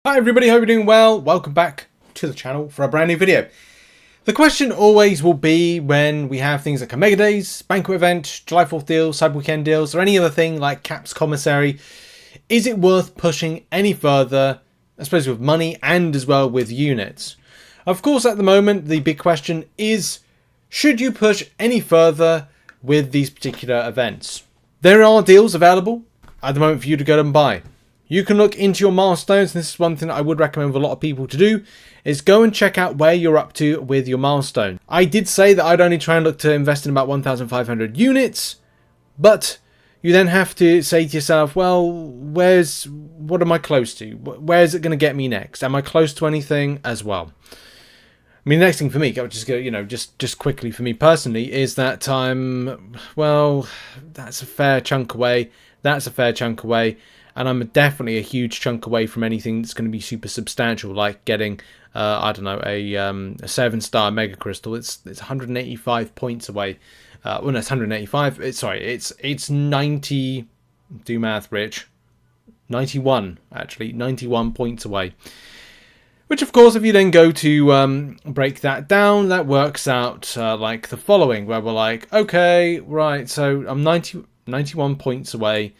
Hi everybody, hope you're doing well. Welcome back to the channel for a brand new video. The question always will be when we have things like a Mega Days, Banquet event, July 4th deals, Cyber Weekend deals, or any other thing like Cap's Commissary, is it worth pushing any further, I suppose with money and as well with units? Of course, at the moment, the big question is, should you push any further with these particular events? There are deals available at the moment for you to go and buy. You can look into your milestones. This is one thing that I would recommend for a lot of people to do, is go and check out where you're up to with your milestone. I did say that I'd only try and look to invest in about 1,500 units, but you then have to say to yourself, well, what am I close to? Where's it going to get me next? Am I close to anything as well? I mean, the next thing for me, just quickly for me personally, is that that's a fair chunk away. And I'm definitely a huge chunk away from anything that's going to be super substantial, like getting, a 7-star Mega Crystal. It's 185 points away. Well, no, it's 185. It's 90. Do math, Rich. 91, actually. 91 points away. Which, of course, if you then go to break that down, that works out like the following, where we're like, okay, right, so I'm 91 points away.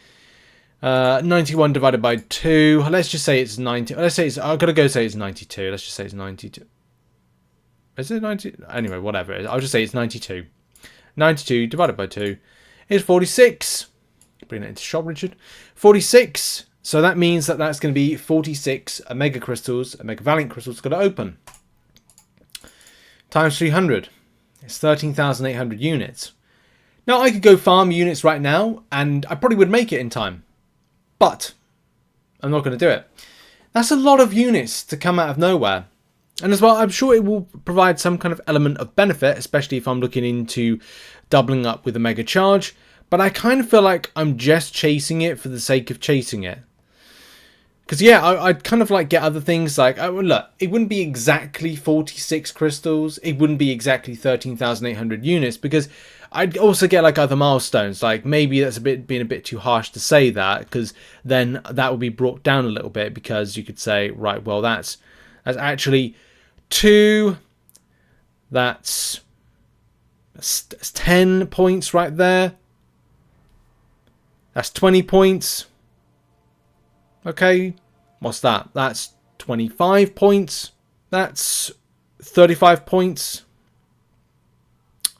91 divided by 2. Let's just say it's 90. I've got to go say it's 92. Let's just say it's 92. Is it 90? Anyway, whatever it is. I'll just say it's 92. 92 divided by 2 is 46. Bring it into shop, Richard. 46. So that means that that's going to be 46 Mega Crystals, Mega Valiant Crystals got to open. Times 300. It's 13,800 units. Now, I could go farm units right now, and I probably would make it in time. But I'm not going to do it. That's a lot of units to come out of nowhere. And as well, I'm sure it will provide some kind of element of benefit, especially if I'm looking into doubling up with a mega charge. But I kind of feel like I'm just chasing it for the sake of chasing it. Because, yeah, I'd kind of like get other things like, look, it wouldn't be exactly 46 crystals. It wouldn't be exactly 13,800 units because I'd also get like other milestones. Like maybe that's being a bit too harsh to say that, because then that would be brought down a little bit, because you could say, right, well, that's actually 2. That's 10 points right there. That's 20 points. Okay, what's that? That's 25 points. That's 35 points.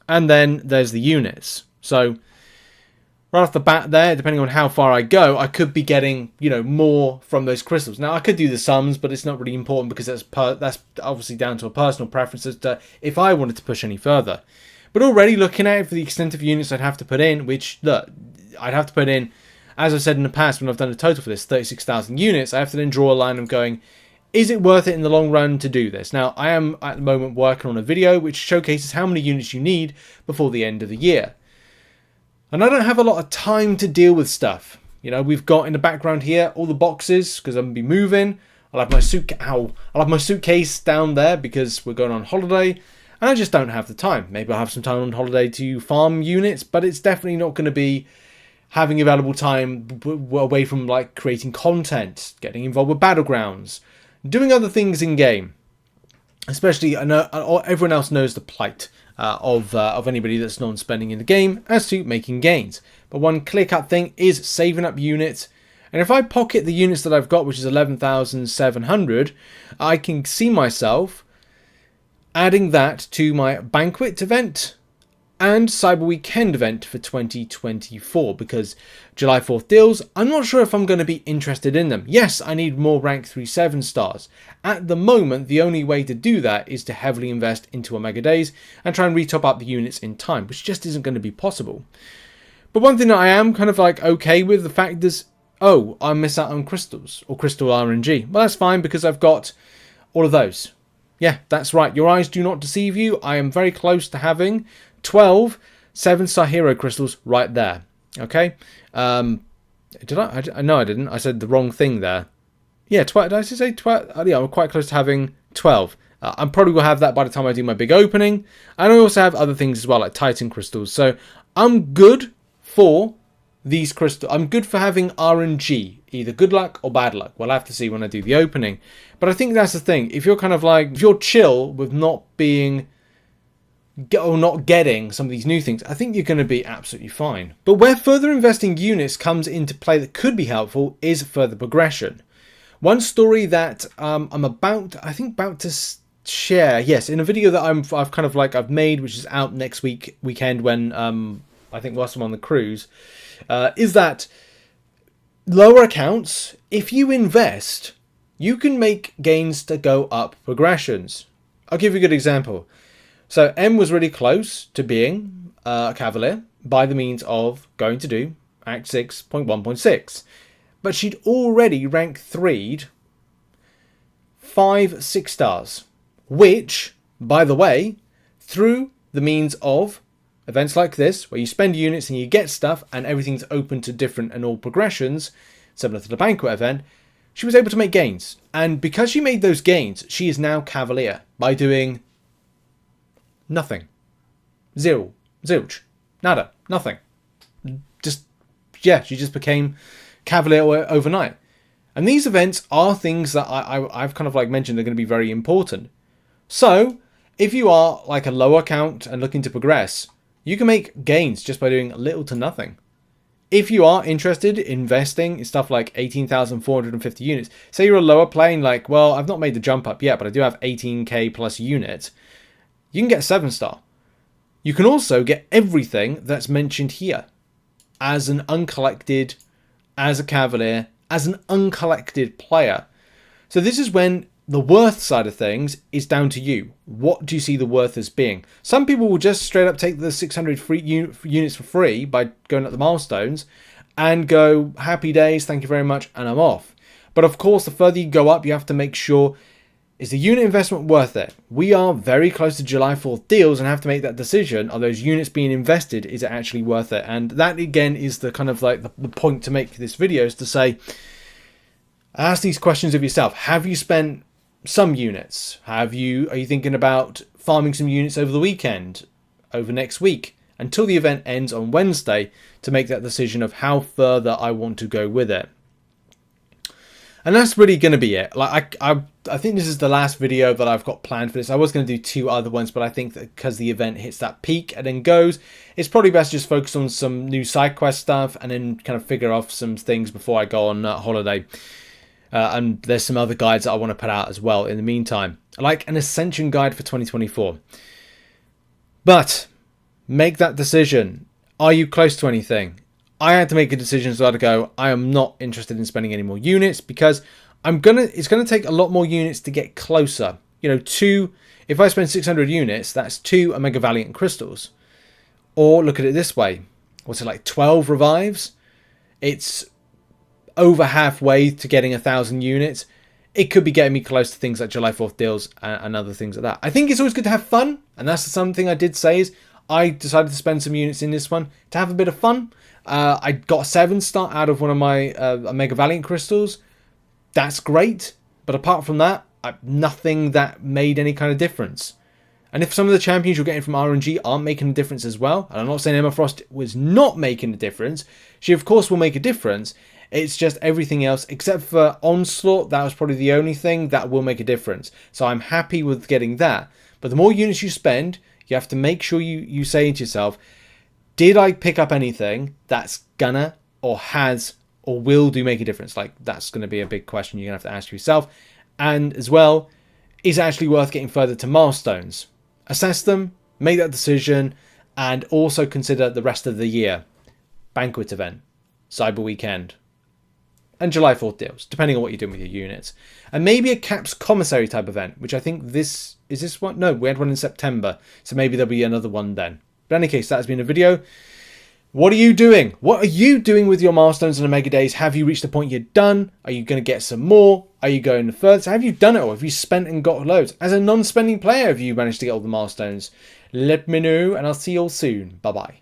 And then there's the units. So right off the bat there, depending on how far I go, I could be getting, more from those crystals. Now, I could do the sums, but it's not really important because that's obviously down to a personal preference as to if I wanted to push any further. But already looking at it for the extent of units I'd have to put in, which, look, I'd have to put in, as I've said in the past when I've done a total for this, 36,000 units, I have to then draw a line of going, is it worth it in the long run to do this? Now, I am at the moment working on a video which showcases how many units you need before the end of the year. And I don't have a lot of time to deal with stuff. We've got in the background here all the boxes because I'm going to be moving. I'll have my suitcase down there because we're going on holiday. And I just don't have the time. Maybe I'll have some time on holiday to farm units, but it's definitely not going to be having available time away from like creating content, getting involved with Battlegrounds, doing other things in game. Especially, I know everyone else knows the plight of anybody that's non-spending in the game as to making gains. But one clear-cut thing is saving up units. And if I pocket the units that I've got, which is 11,700, I can see myself adding that to my Banquet event and Cyber Weekend event for 2024, because July 4th deals, I'm not sure if I'm going to be interested in them. Yes, I need more rank 3 7-stars. At the moment, the only way to do that is to heavily invest into a Mega Days and try and retop up the units in time, which just isn't going to be possible. But one thing that I am kind of like okay with, the fact is, I miss out on crystals or crystal RNG. Well, that's fine because I've got all of those. Yeah, that's right. Your eyes do not deceive you. I am very close to having 12 7-star hero crystals right there. Okay. Did I? No, I didn't. I said the wrong thing there. Yeah, 12. Did I just say 12? Yeah, I'm quite close to having 12. I'm probably will have that by the time I do my big opening. And I also have other things as well, like Titan crystals. So I'm good for these crystals. I'm good for having RNG, either good luck or bad luck. We'll have to see when I do the opening. But I think that's the thing. If you're kind of like, if you're chill with not being or not getting some of these new things, I think you're going to be absolutely fine. But where further investing units comes into play that could be helpful is further progression. One story that I'm about to share, yes, in a video that I've made, which is out next weekend when I think whilst I'm on the cruise, is that lower accounts, if you invest, you can make gains to go up progressions. I'll give you a good example. So M was really close to being a Cavalier by the means of going to do Act 6.1.6. But she'd already rank 3'd 5 6-stars. Which, by the way, through the means of events like this, where you spend units and you get stuff and everything's open to different and all progressions, similar to the Banquet event, she was able to make gains. And because she made those gains, she is now Cavalier by doing nothing. Zero. Zilch. Nada. Nothing. Just, yeah, she just became Cavalier overnight. And these events are things that I've kind of like mentioned are going to be very important. So, if you are like a lower count and looking to progress, you can make gains just by doing little to nothing. If you are interested in investing in stuff like 18,450 units, say you're a lower plane, like, well, I've not made the jump up yet, but I do have 18k plus units, you can get a 7-star. You can also get everything that's mentioned here as an uncollected, as a Cavalier, as an uncollected player. So this is when the worth side of things is down to you. What do you see the worth as being? Some people will just straight up take the 600 free units for free by going up the milestones and go, happy days, thank you very much, and I'm off. But of course, the further you go up, you have to make sure, is the unit investment worth it? We are very close to July 4th deals and have to make that decision. Are those units being invested? Is it actually worth it? And that, again, is the kind of like the point to make this video, is to say, ask these questions of yourself. Have you spent some units? Are you thinking about farming some units over the weekend, over next week, until the event ends on Wednesday, to make that decision of how further I want to go with it? And that's really going to be it. Like I think this is the last video that I've got planned for this. I was going to do 2 other ones, but I think that because the event hits that peak and then goes, it's probably best just focus on some new side quest stuff and then kind of figure off some things before I go on holiday. And there's some other guides that I want to put out as well in the meantime, like an ascension guide for 2024. But make that decision. Are you close to anything? I had to make a decision as well to go, I am not interested in spending any more units, because it's gonna take a lot more units to get closer. You know, if I spend 600 units, that's 2 Omega Valiant crystals. Or look at it this way. What's it, like 12 revives? It's over halfway to getting 1,000 units. It could be getting me close to things like July 4th deals and other things like that. I think it's always good to have fun, and that's something I did say, is I decided to spend some units in this one to have a bit of fun. I got a 7-star out of one of my Omega Valiant crystals. That's great, but apart from that, nothing that made any kind of difference. And if some of the champions you're getting from RNG aren't making a difference as well, and I'm not saying Emma Frost was not making a difference, she of course will make a difference. It's just everything else, except for Onslaught, that was probably the only thing that will make a difference. So I'm happy with getting that. But the more units you spend, you have to make sure you say to yourself, did I pick up anything that's gonna or has or will make a difference? Like, that's going to be a big question you're going to have to ask yourself. And as well, is it actually worth getting further to milestones? Assess them, make that decision, and also consider the rest of the year. Banquet event, Cyber Weekend, and July 4th deals, depending on what you're doing with your units. And maybe a Caps Commissary type event, which I think is this one? No, we had one in September, so maybe there'll be another one then. But in any case, that has been a video. What are you doing? What are you doing with your milestones and Omega Days? Have you reached the point you're done? Are you going to get some more? Are you going further? So have you done it all? Have you spent and got loads? As a non-spending player, have you managed to get all the milestones? Let me know, and I'll see you all soon. Bye-bye.